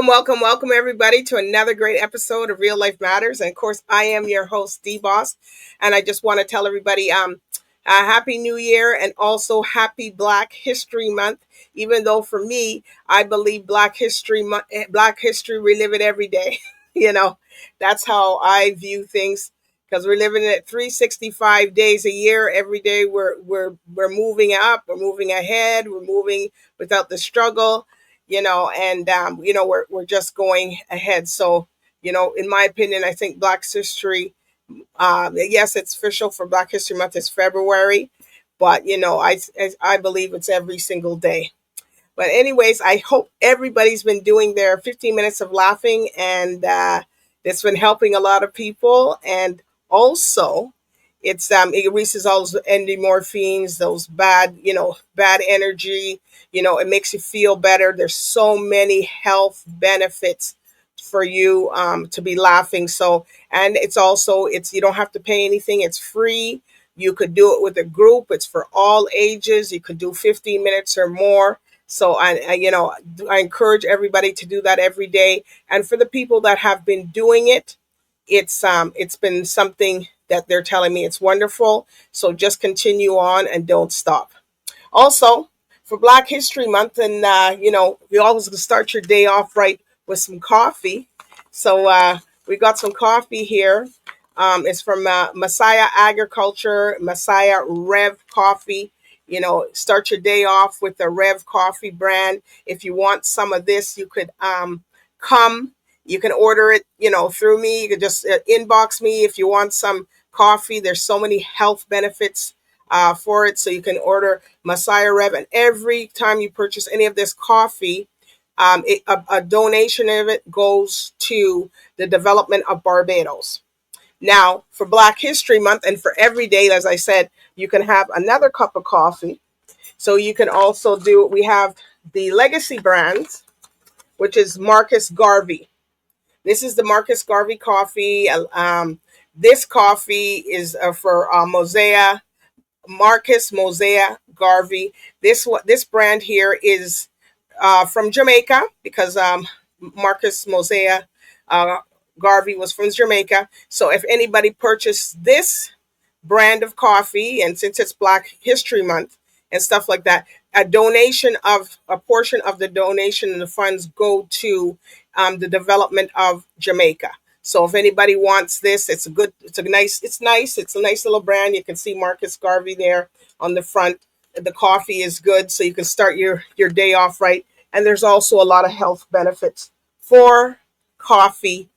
Welcome, everybody, to another great episode of Real Life Matters. And of course, I am your host, DBoss, and I just want to tell everybody, Happy New Year and also Happy Black History Month. Even though for me, I believe Black History, we live it every day. you know, that's how I view things because we're living it 365 days a year. Every day we're moving up, we're moving ahead, we're moving without the struggle and we're just going ahead. So, in my opinion, I think Black History, yes, it's official for Black History Month is February, but I believe it's every single day. But anyways, I hope everybody's been doing their 15 minutes of laughing, and it's been helping a lot of people. And also, it releases all those endorphins, those bad energy. It makes you feel better. There's so many health benefits for you to be laughing. So, and it's you don't have to pay anything. It's free. You could do it with a group. It's for all ages. You could do 15 minutes or more. So I encourage everybody to do that every day. And for the people that have been doing it, it's been something that they're telling me it's wonderful. So just continue on and don't stop. Also, for Black History Month, and you always start your day off right with some coffee. So we got some coffee here. It's from Messiah Agriculture, Messiah Rev Coffee. Start your day off with the Rev Coffee brand. If you want some of this, you could come. You can order it, through me. You can just inbox me if you want some coffee. There's so many health benefits for it. So you can order Messiah Rev. And every time you purchase any of this coffee, a donation of it goes to the development of Barbados. Now, for Black History Month and for every day, as I said, you can have another cup of coffee. So you can also we have the Legacy brands, which is Marcus Garvey. This is the Marcus Garvey coffee. This coffee is for Marcus Mosea Garvey. This brand here is from Jamaica because Marcus Mosea Garvey was from Jamaica. So if anybody purchased this brand of coffee, and since it's Black History Month and stuff like that, a portion of the donation and the funds go to the development of Jamaica. So if anybody wants this, it's a nice little brand. You can see Marcus Garvey there on the front. The coffee is good, so you can start your day off right. And there's also a lot of health benefits for coffee.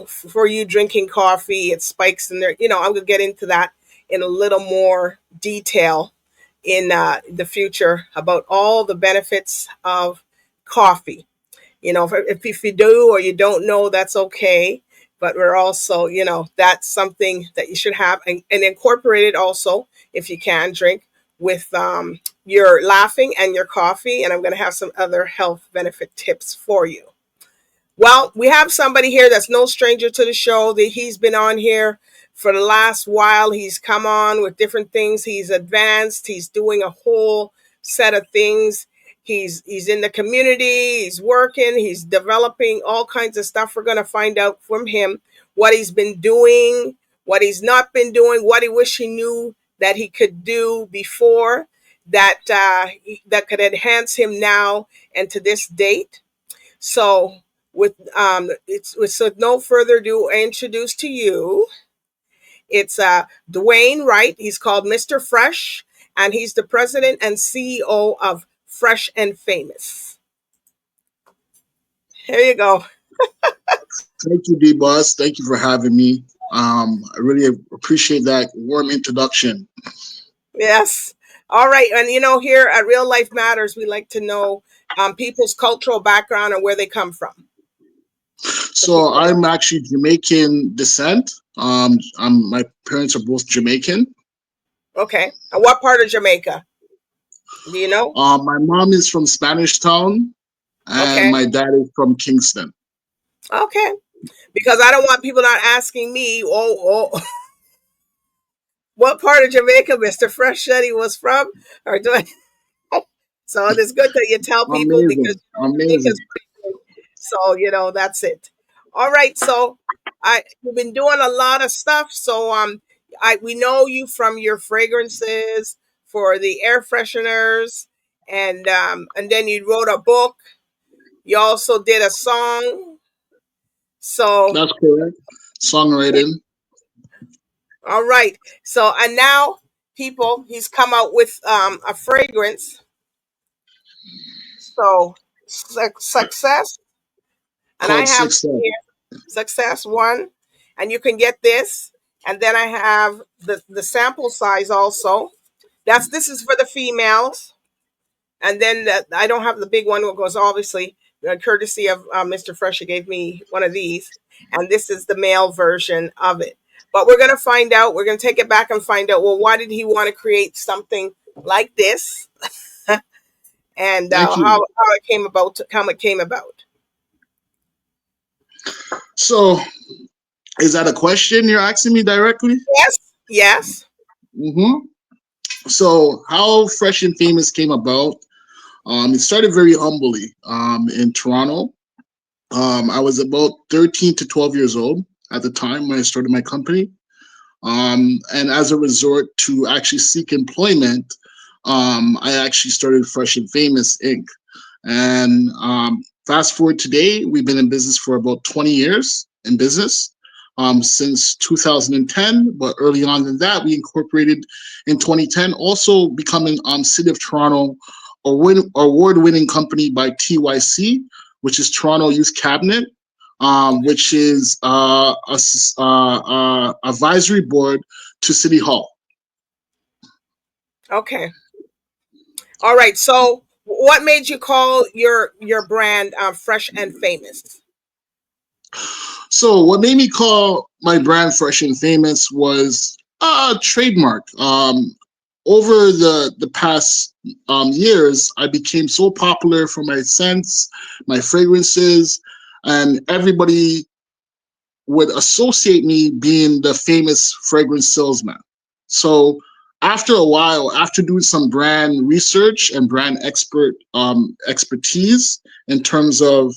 For you drinking coffee, it spikes in there. I'm going to get into that in a little more detail in the future about all the benefits of coffee. If you do or you don't know, that's okay. But we're also, that's something that you should have and incorporate it also, if you can, drink with your laughing and your coffee. And I'm going to have some other health benefit tips for you. Well, we have somebody here that's no stranger to the show. He's been on here for the last while. He's come on with different things. He's advanced. He's doing a whole set of things. He's in the community. He's working. He's developing all kinds of stuff. We're going to find out from him what he's been doing, what he's not been doing, what he wish he knew that he could do before that could enhance him now and to this date. So with no further ado, I introduce to you, it's Dwayne Wright. He's called Mr. Fresh, and he's the president and CEO of Fresh and Famous. Here you go. Thank you, DBoss. Thank you for having me. I really appreciate that warm introduction. Yes. All right. And here at Real Life Matters, we like to know people's cultural background and where they come from. So I'm actually Jamaican descent. My parents are both Jamaican. Okay. And what part of Jamaica? Do you know? My mom is from Spanish Town, and my dad is from Kingston. Okay. Because I don't want people not asking me, what part of Jamaica Mr. Fresh said he was from, or do I? So it's good that you tell people Amazing. So, that's it. All right. So you've been doing a lot of stuff. So we know you from your fragrances for the air fresheners, and then you wrote a book. You also did a song. So That's correct. Songwriting. all right. So and now people, he's come out with a fragrance. So success, and I Called have Success. here success one, and you can get this, and then I have the sample size also. This is for the females, and then I don't have the big one because obviously, courtesy of Mr. Fresher gave me one of these, and this is the male version of it. But we're gonna find out. We're gonna take it back and find out. Well, why did he want to create something like this, and Thank you. how it came about? How it came about. So, is that a question you're asking me directly? Yes. Yes. Mm-hmm. So, how Fresh and Famous came about? It started very humbly in Toronto. I was about 13 to 12 years old at the time when I started my company. And as a resort to actually seek employment, I actually started Fresh and Famous Inc. And fast forward today, we've been in business for about 20 years in business since 2010. But early on than that, we incorporated in 2010, also becoming City of Toronto award-winning company by TYC, which is Toronto Youth Cabinet, which is advisory board to City Hall. Okay. All right. So, what made you call your brand Fresh and Famous? So what made me call my brand Fresh and Famous was a trademark. Over the past years, I became so popular for my scents, my fragrances, and everybody would associate me being the famous fragrance salesman. So after a while, after doing some brand research and brand expertise in terms of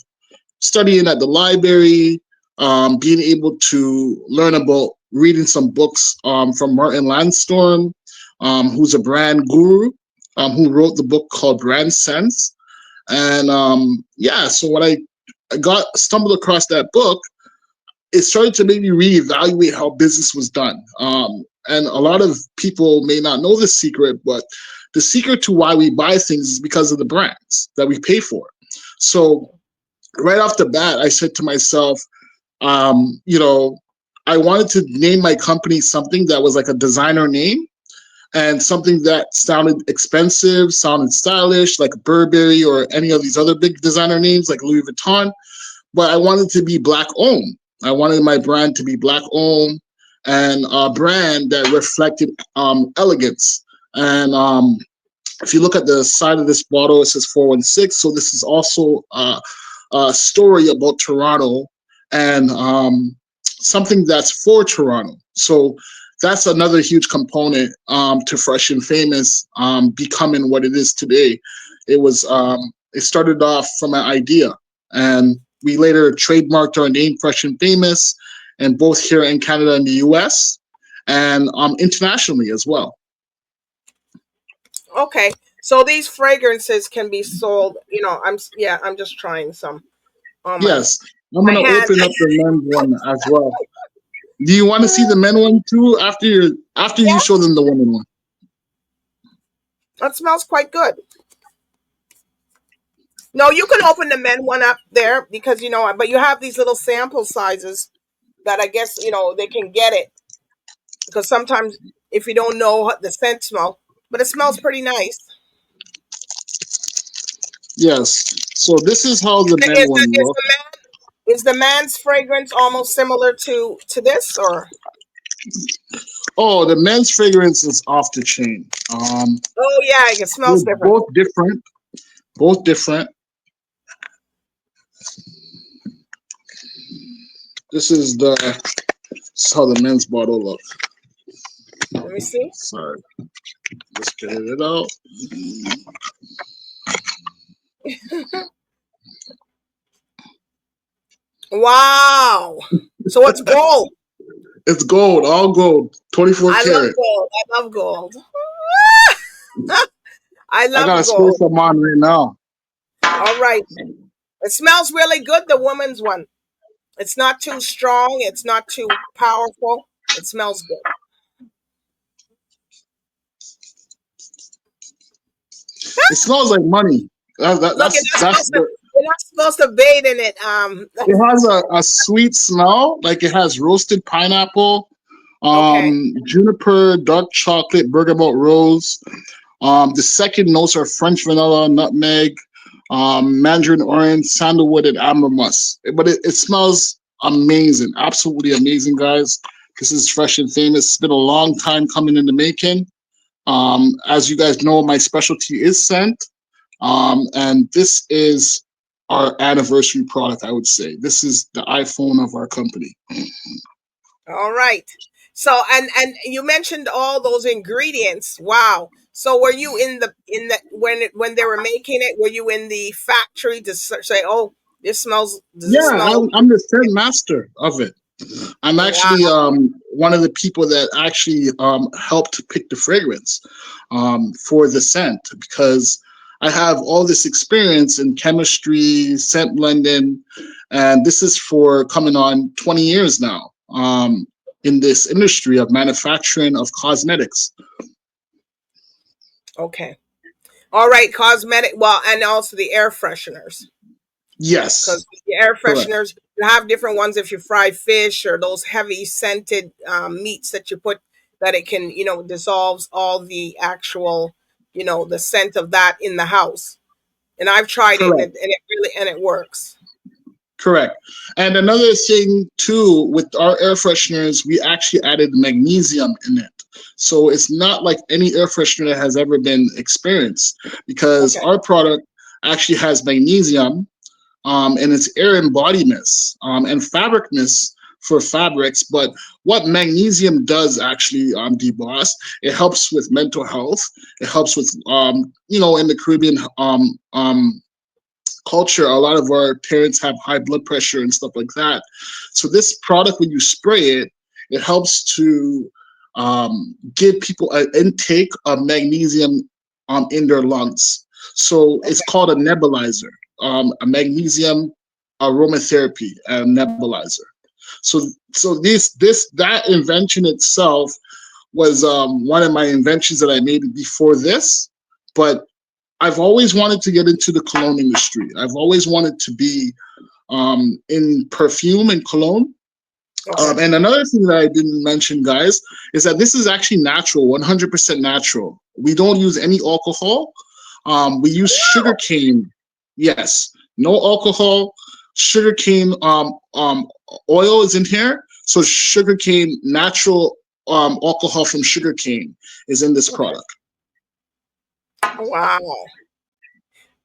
studying at the library, being able to learn about reading some books from Martin Landstorm, who's a brand guru, who wrote the book called Brand Sense. And yeah, so when I got stumbled across that book, it started to make me reevaluate how business was done. And a lot of people may not know the secret, but the secret to why we buy things is because of the brands that we pay for. So right off the bat, I said to myself, you know, I wanted to name my company something that was like a designer name and something that sounded expensive, sounded stylish, like Burberry or any of these other big designer names like Louis Vuitton. But I wanted to be Black owned. I wanted my brand to be Black owned and a brand that reflected elegance. And if you look at the side of this bottle, it says 416. So this is also a story about Toronto and something that's for Toronto. So that's another huge component to Fresh and Famous becoming what it is today. It started off from an idea, and we later trademarked our name Fresh and Famous, and both here in Canada and the U.S. and internationally as well. Okay. So these fragrances can be sold. I'm just trying some on Yes, I'm my gonna hand. open up the men's one as well. Do you want to see the men one too after you Yeah, show them the woman one? it smells quite good. No, you can open the men one up there because but you have these little sample sizes that I guess they can get it because sometimes if you don't know what the scent smell, but it smells pretty nice. Yes. So this is how the men Is the one is look. the is the man's fragrance almost similar to this or? Oh, the men's fragrance is off the chain. Oh yeah, it They're smells different. both different. Both different. This is how the men's bottle look. Let me see. Sorry, just getting it out. Wow. So it's gold. It's gold, all gold, 24 I love karat. gold. I love gold. I I love gotta spray gold. some on right now. All right. It smells really good, the woman's one. It's not too strong. It's not too powerful. It smells good. It smells like money. Look, That's the. you're not supposed to bathe in it. It has a sweet smell, like it has roasted pineapple, Okay. juniper, dark chocolate, bergamot rose. The second notes are French vanilla, nutmeg, mandarin orange, sandalwood, and amber musk. But it smells amazing, absolutely amazing, guys. This is fresh and famous. It's been a long time coming in the making. As you guys know, my specialty is scent. And this is our anniversary product, I would say. This is the iPhone of our company. All right. So and you mentioned all those ingredients. Wow. So were you in the when they were making it? Were you in the factory to say, "Oh, this smells? Does Yeah, this smell?" I'm the scent master of it. I'm Wow. actually one of the people that actually helped pick the fragrance for the scent because I have all this experience in chemistry, scent blending, and this is for coming on 20 years now in this industry of manufacturing of cosmetics. Okay. All right. Cosmetic. Well, and also the air fresheners. Because Yes, the air correct. fresheners, you have different ones if you fry fish or those heavy scented meats that you put that it can, dissolves all the actual, the scent of that in the house. And I've tried it, and Correct. it really and it works. Correct. And another thing too with our air fresheners, we actually added magnesium in it. So it's not like any air freshener that has ever been experienced because Okay. our product actually has magnesium and it's air embodiments and fabric mist for fabrics. But what magnesium does actually, DBoss, it helps with mental health. It helps with, in the Caribbean culture, a lot of our parents have high blood pressure and stuff like that. So this product, when you spray it, it helps to give people an intake of magnesium in their lungs. So it's Okay. called a nebulizer, a magnesium aromatherapy nebulizer. So that invention itself was one of my inventions that I made before this, but I've always wanted to get into the cologne industry. I've always wanted to be in perfume and cologne. Okay. And another thing that I didn't mention, guys, is that this is actually natural, 100% natural. We don't use any alcohol. We use sugar cane. Yes, no alcohol. Sugar cane oil is in here. So sugar cane, natural alcohol from sugar cane is in this Okay. product. Wow.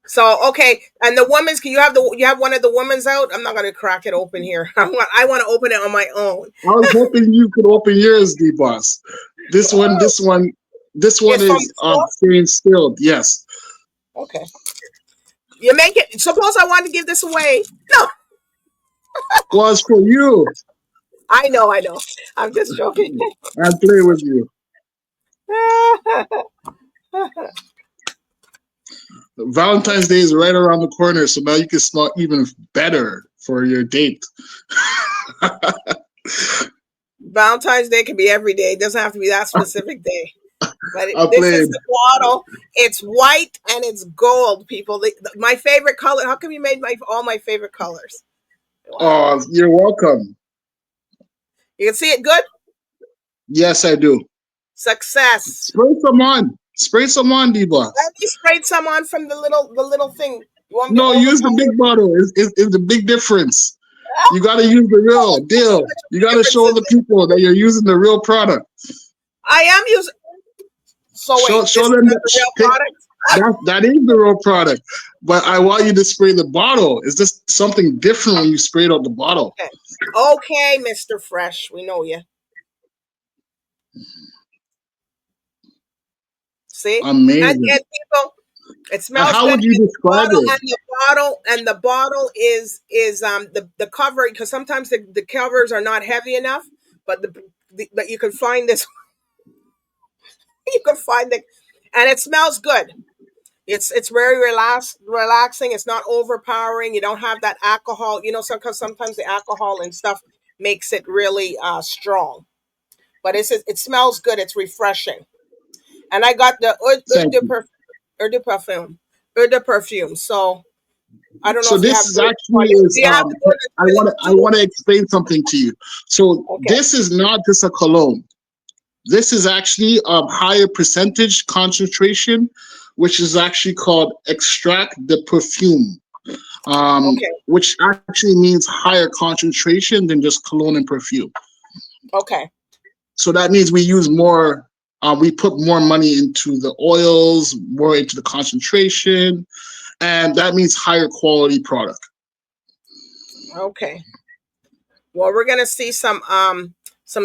So okay, and the women's. Can you have one of the women's out? I'm not gonna crack it open here. I want to open it on my own. I was hoping you could open yours, D boss. This one, this one, this one It's from is the store. staying still. Yes, Okay. You make it. Suppose I want to give this away. No, was for you. I know, I know. I'm just joking. I play with you. Valentine's Day is right around the corner, so now you can smell even better for your date. Valentine's Day can be every day. It doesn't have to be that specific day. But I this is played. the bottle. It's white and it's gold, people. My favorite color. How come you made all my favorite colors? Wow. Oh, you're welcome. You can see it good? Yes, I do. Success. Spray some on. Spray some on, D Let boss. me spray some on from the little thing. You want me to No, hold the use the big bottle? bottle. It's the big difference. You got to use the real How deal. much of You a got to difference show is the it? people that you're using the real product. I am using. So wait, Show this is them not the real product? that is the real product. But I want you to spray the bottle. It's just something different when you spray it on the bottle. Okay. Okay, Mr. Fresh. We know you. See? And Amazing. people, It And smells how good. would you describe it? And the bottle is the cover, because sometimes the covers are not heavy enough, but but you can find this. You can find the, and it smells good. It's very relaxing. It's not overpowering. You don't have that alcohol. You know, because sometimes the alcohol and stuff makes it really strong. But it smells good. It's refreshing. And I got the Thank you. eau de perfume, eau de perfume. So I don't know So if you this have is those on actually you. Do is you have the eau I de want to explain something to you. So Okay. this is not just a cologne. This is actually a higher percentage concentration, which is actually called extract de perfume, Okay. which actually means higher concentration than just cologne and perfume. Okay. So that means we use more. We put more money into the oils, more into the concentration, and that means higher quality product. Okay. Well, we're gonna see some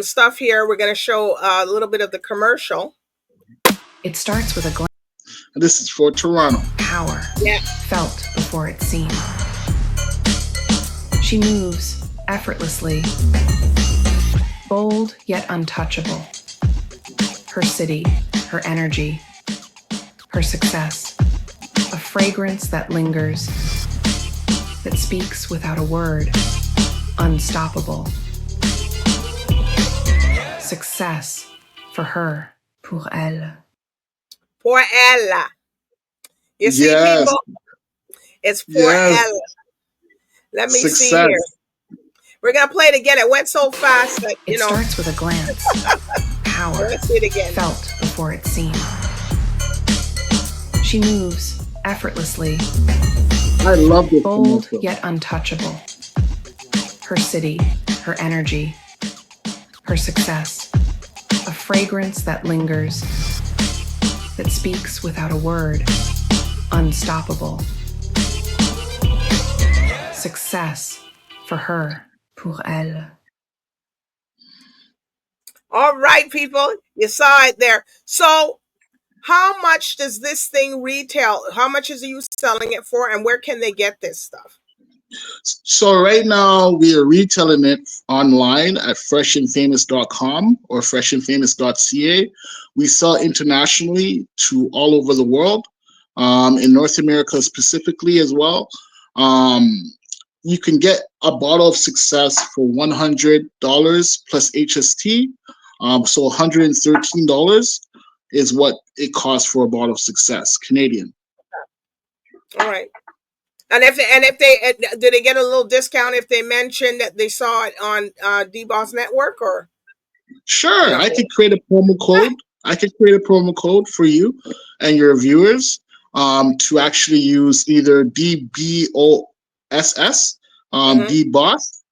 stuff here. We're gonna show a little bit of the commercial. It starts with a glance. And this is for Toronto. Power. Yeah. Felt before it's seen. She moves effortlessly, bold yet untouchable. Her city, her energy, her success. A fragrance that lingers, that speaks without a word. Unstoppable. Success for her, pour elle. For Ella. You see, Yes, people, it's for yes, Ella. Let me see success. here. We're gonna play it again. It went so fast that It starts with a glance. Power. let's see it again. Felt before it's seen. She moves effortlessly, I love this bold commercial. yet untouchable. Her city, her energy, her success. A fragrance that lingers, that speaks without a word. Unstoppable. Success for her, pour elle. All right, people, you saw it there. So, how much does this thing retail? How much is you selling it for, and where can they get this stuff? So right now we are retailing it online at freshandfamous.com or freshandfamous.ca. We sell internationally to all over the world, in North America specifically as well. Um, you can get a bottle of Success for $100 plus HST. So $113 is what it costs for a bottle of Success Canadian. All right. And if they do they get a little discount if they mention that they saw it on DBoss Network or Sure, not I really? could create a promo code. I could create a promo code for you and your viewers, to actually use either DBOSS, Mm-hmm. DBoss,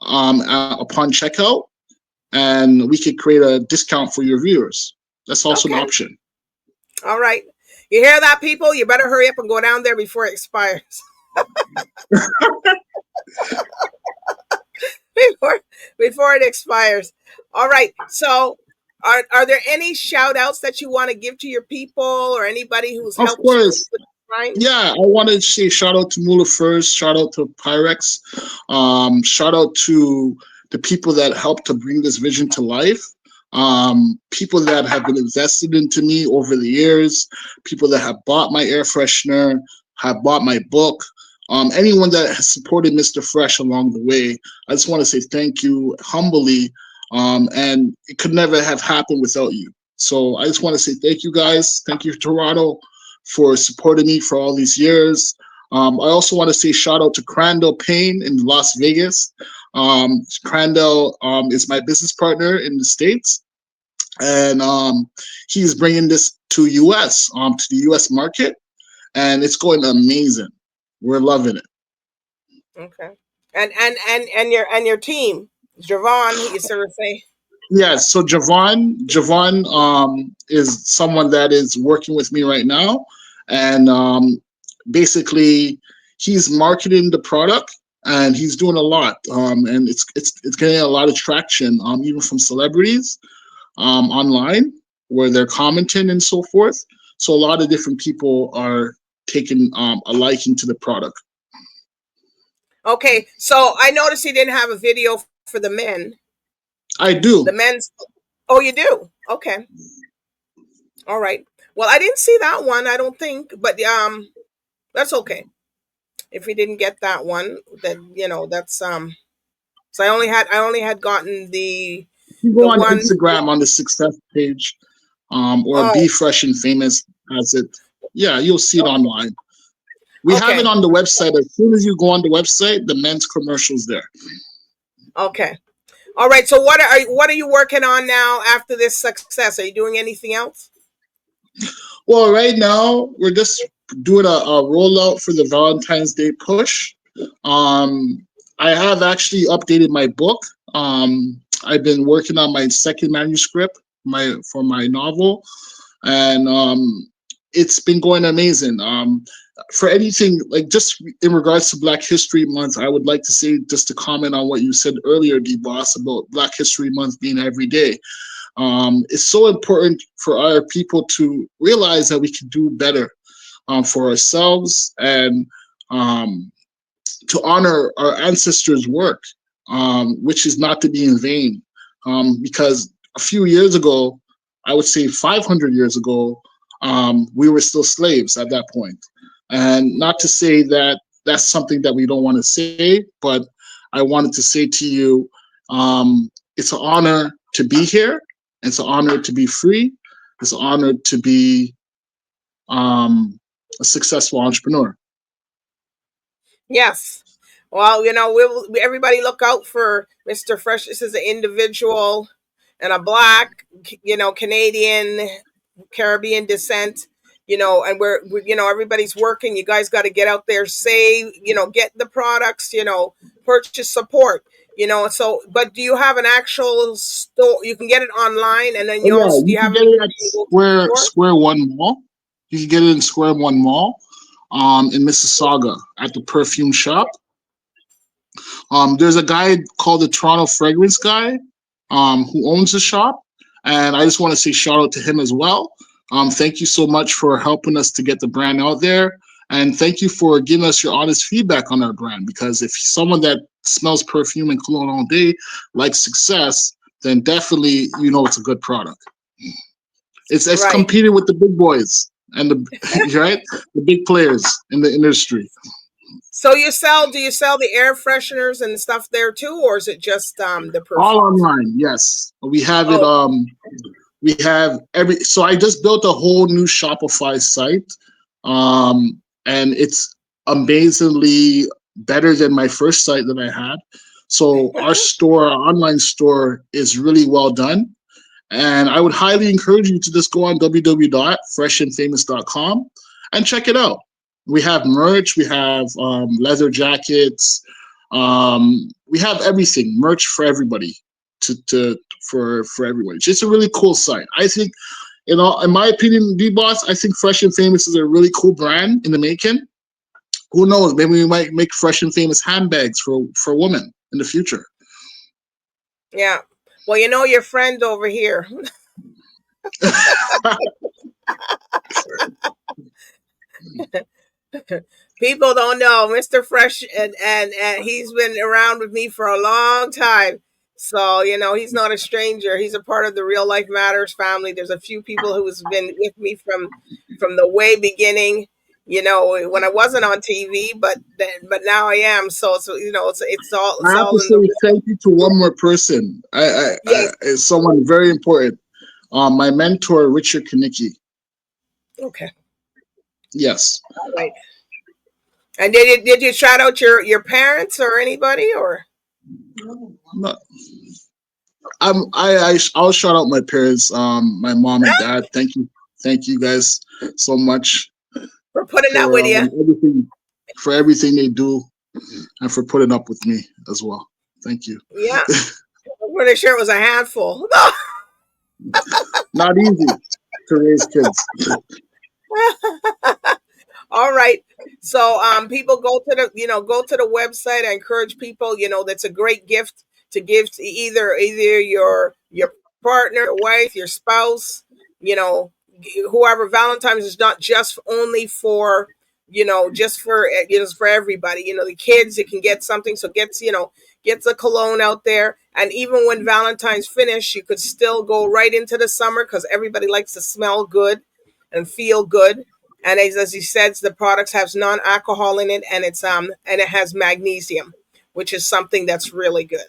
upon checkout, and we could create a discount for your viewers. That's also an Okay. option. All right. You hear that, people? You better hurry up and go down there before it expires. before before it expires. All right. So are there any shout outs that you want to give to your people or anybody who's Of helped you course. with trying? Yeah, I want to say shout out to Mula first, shout out to Pyrex, shout out to the people that helped to bring this vision to life, people that have been invested into me over the years, people that have bought my air freshener, have bought my book, anyone that has supported Mr. Fresh along the way. I just want to say thank you humbly, and it could never have happened without you. So I just want to say thank you guys. Thank you, Toronto, for supporting me for all these years. I also want to say shout out to Crandall Payne in Las Vegas. Crandall is my business partner in the States, and he's bringing this to to the US market, and it's going amazing. We're loving it. Okay. And your team, Javon, you sort of say. Yes, so Javon is someone that is working with me right now, and basically he's marketing the product and he's doing a lot, and it's getting a lot of traction, even from celebrities, online where they're commenting and so forth. So a lot of different people are taken a liking to the product. Okay, so I noticed he didn't have a video for the men. I do. The men's. Oh, you do. Okay. All right. Well, I didn't see that one. I don't think, but that's okay. If we didn't get that one, then that's. So I only had gotten You the go on one. Instagram on the success page, or Oh, Be Fresh and Famous has it. Yeah, you'll see it online. We have it okay. on the website. As soon as you go on the website, the men's commercial's there. Okay. All right. So what are you working on now after this success? Are you doing anything else? Well, right now we're just doing a rollout for the Valentine's Day push. Um, I have actually updated my book. I've been working on my second manuscript, for my novel, and it's been going amazing. For anything like just in regards to Black History Month, I would like to say just to comment on what you said earlier, DBoss, about Black History Month being every day. It's so important for our people to realize that we can do better for ourselves and um, to honor our ancestors' work, which is not to be in vain. Because a few years ago, I would say 500 years ago, we were still slaves at that point. And not to say that that's something that we don't want to say, but I wanted to say to you, it's an honor to be here. It's an honor to be free. It's an honor to be um, a successful entrepreneur. Yes. Well, everybody look out for Mr. Fresh. This is an individual and a black, Canadian, Caribbean descent. And everybody's working. You guys got to get out there, save, get the products, purchase support. So, but do you have an actual store? You can get it online, and then Oh yeah, do you you can have get anybody it at you go to the store? Square One Mall. You can get it in Square One Mall, in Mississauga at the Perfume shop. There's a guy called the Toronto Fragrance Guy, who owns the shop, and I just want to say shout out to him as well. Thank you so much for helping us to get the brand out there, and thank you for giving us your honest feedback on our brand. Because if someone that smells perfume and cologne all day likes success, then definitely you know it's a good product. It's Right. competing with the big boys and the right the big players in the industry. So do you sell the air fresheners and stuff there too, or is it just the All perfumes? online, yes. We have it. Oh, We have every. So I just built a whole new Shopify site, and it's amazingly better than my first site that I had. So our online store, is really well done. And I would highly encourage you to just go on www.freshandfamous.com and check it out. We have merch, we have leather jackets, we have everything, merch for everybody, for everybody. It's just a really cool site. I think, in my opinion, DBoss, I think Fresh and Famous is a really cool brand in the making. Who knows? Maybe we might make Fresh and Famous handbags for women in the future. yeah. Well, your friend over here. People don't know Mr. Fresh, and he's been around with me for a long time. So, he's not a stranger. He's a part of the Real Life Matters family. There's a few people who's been with me from the way beginning, when I wasn't on TV, but now I am. So I it's have to all in say the thank you to one more person. yes. Is someone very important. My mentor, Richard Kanicki. Okay. Yes. All right. And did you shout out your parents or anybody or No, I'll shout out my parents, my mom and dad. Thank you guys so much for putting that for with you? everything they do and for putting up with me as well. Thank you. Yeah. I'm pretty sure it was a handful. Not easy to raise kids. All right. So people go to the website. I encourage people, that's a great gift to give to either your partner, your wife, your spouse, you know, whoever. Valentine's is not just only for just for for everybody. The kids, you can get something. So gets a cologne out there, and even when Valentine's finish, you could still go right into the summer because everybody likes to smell good and feel good. And as he says, the products has non-alcohol in it, and it has magnesium, which is something that's really good.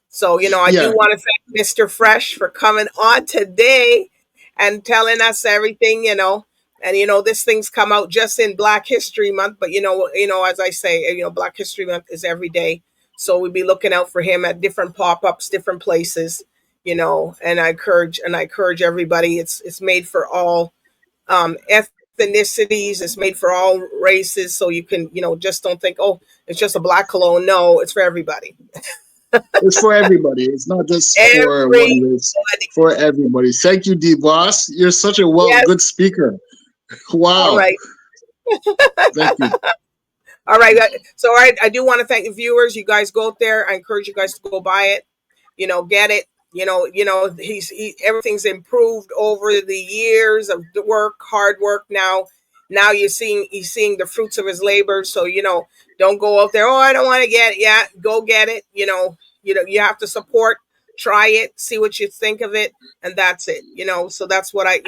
So, I do Yeah, want to thank Mr. Fresh for coming on today and telling us everything, And this thing's come out just in Black History Month, but as I say, Black History Month is every day. So we'll be looking out for him at different pop-ups, different places, and I encourage everybody. It's made for all ethnicities, it's made for all races. So you can, just don't think, oh, it's just a black cologne. No, it's for everybody. it's for everybody. It's not just for one Everybody. race. For everybody. Thank you, DBoss. You're such a Yes. good speaker. All Wow. right. Thank you. All right. So, all right. I do want to thank the viewers. You guys go out there. I encourage you guys to go buy it. Get it. Everything's improved over the years of the hard work. Now he's seeing the fruits of his labor. So, don't go out there. Oh, I don't want to get it. Yeah, go get it. You have to support, try it, see what you think of it. And that's it. So that's what I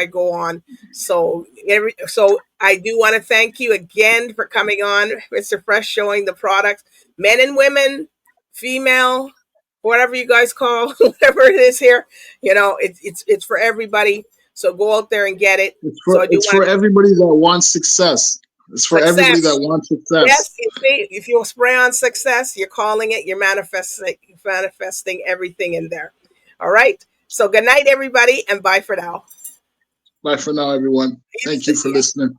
go on. So I do want to thank you again for coming on, Mr. Fresh, showing the products, men and women, female, whatever you guys call whatever it is here. It's for everybody. So go out there and get it. So I do It's want for everybody that wants success. It's for everybody that success. wants success. Yes, you see, if you spray on success, you're calling it, you're manifesting everything in there. All right. So good night, everybody, and bye for now. Bye for now, everyone. Thank you for listening.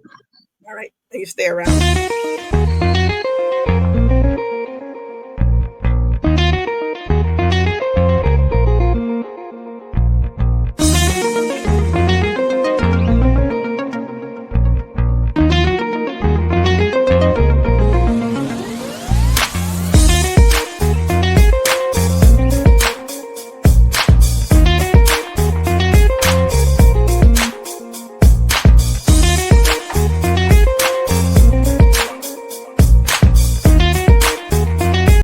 All right. You stay around.